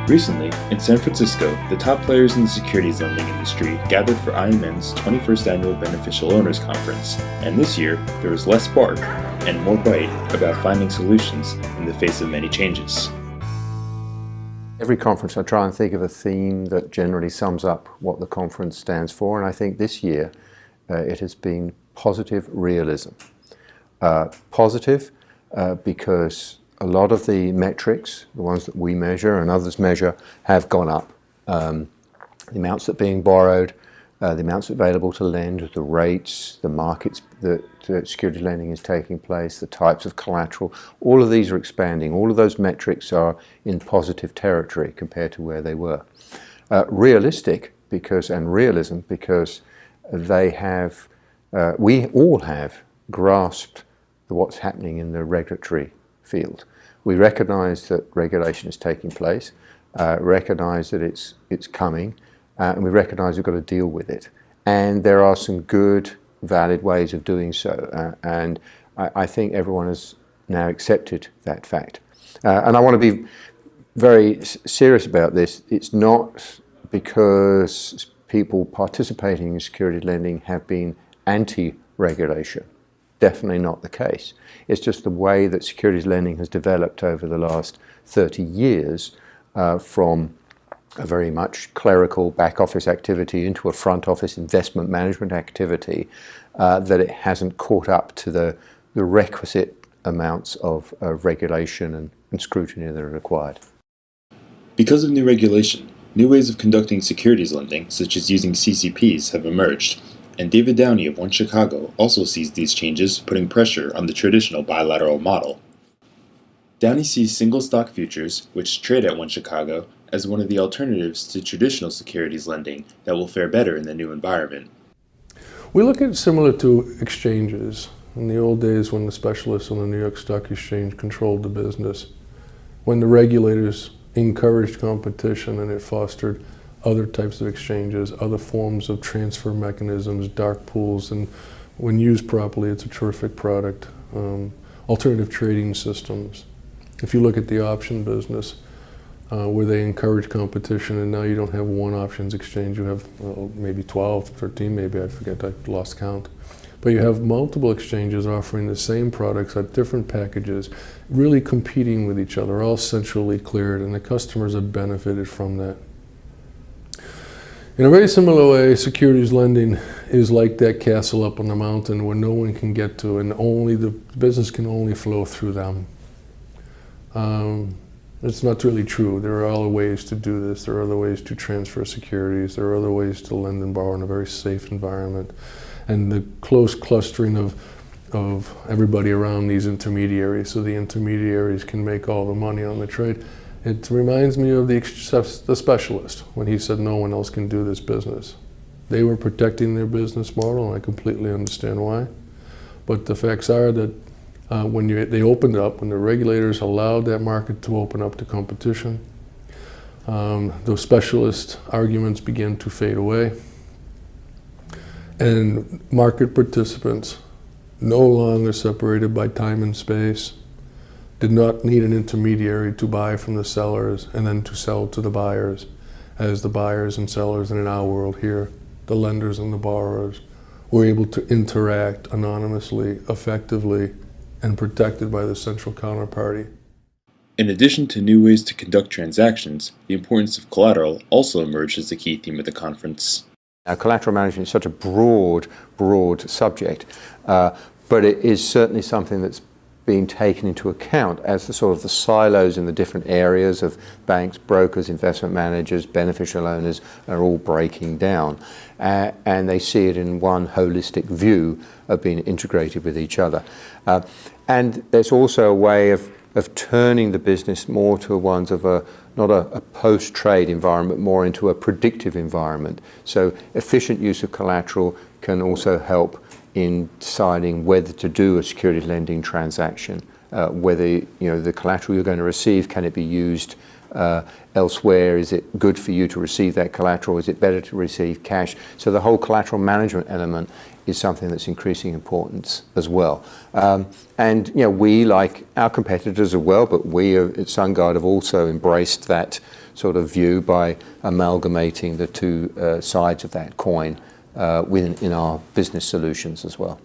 Recently, in San Francisco, the top players in the securities lending industry gathered for IMN's 21st Annual Beneficial Owners Conference, and this year there was less bark and more bite about finding solutions in the face of many changes. Every conference I try and think of a theme that generally sums up what the conference stands for, and I think this year it has been positive realism. Positive because a lot of the metrics, the ones that we measure and others measure, have gone up. The amounts that are being borrowed, the amounts available to lend, the rates, the markets that security lending is taking place, the types of collateral, all of these are expanding. All of those metrics are in positive territory compared to where they were. Realistic and realism because they have, we all have grasped what's happening in the regulatory field. We recognize that regulation is taking place, recognize that it's coming, and we recognize we've got to deal with it. And there are some good, valid ways of doing so. And I think everyone has now accepted that fact. And I want to be very serious about this. It's not because people participating in security lending have been anti-regulation. Definitely not the case. It's just the way that securities lending has developed over the last 30 years from a very much clerical back office activity into a front office investment management activity, that it hasn't caught up to the requisite amounts of regulation and scrutiny that are required. Because of new regulation, new ways of conducting securities lending, such as using CCPs, have emerged, and David Downey of OneChicago also sees these changes putting pressure on the traditional bilateral model. Downey sees single stock futures, which trade at OneChicago, as one of the alternatives to traditional securities lending that will fare better in the new environment. We look at it similar to exchanges. In the old days when the specialists on the New York Stock Exchange controlled the business, when the regulators encouraged competition and it fostered other types of exchanges, other forms of transfer mechanisms, dark pools, and when used properly, it's a terrific product. Alternative trading systems. If you look at the option business, where they encourage competition, and now you don't have one options exchange, you have maybe 12, 13, maybe, I forget, I lost count. But you have multiple exchanges offering the same products at different packages, really competing with each other, all centrally cleared, and the customers have benefited from that. In a very similar way, securities lending is like that castle up on the mountain where no one can get to, and only the business can only flow through them. It's not really true. There are other ways to do this. There are other ways to transfer securities. There are other ways to lend and borrow in a very safe environment. And the close clustering of everybody around these intermediaries, so the intermediaries can make all the money on the trade. It reminds me of the specialist when he said no one else can do this business. They were protecting their business model, and I completely understand why. But the facts are that when they opened up, when the regulators allowed that market to open up to competition, those specialist arguments began to fade away. And market participants, no longer separated by time and space, did not need an intermediary to buy from the sellers and then to sell to the buyers, as the buyers and sellers in our world here, the lenders and the borrowers, were able to interact anonymously, effectively, and protected by the central counterparty. In addition to new ways to conduct transactions, the importance of collateral also emerged as the key theme of the conference. Now, collateral management is such a broad subject, but it is certainly something that's being taken into account as the sort of the silos in the different areas of banks, brokers, investment managers, beneficial owners are all breaking down. And they see it in one holistic view of being integrated with each other. And there's also a way of turning the business more to ones of not a post-trade environment, more into a predictive environment. So efficient use of collateral can also help in deciding whether to do a securities lending transaction, whether the collateral you're going to receive, can it be used elsewhere? Is it good for you to receive that collateral? Is it better to receive cash? So the whole collateral management element is something that's increasing importance as well. And we, like our competitors as well, but we at SunGard have also embraced that sort of view by amalgamating the two sides of that coin in our business solutions as well.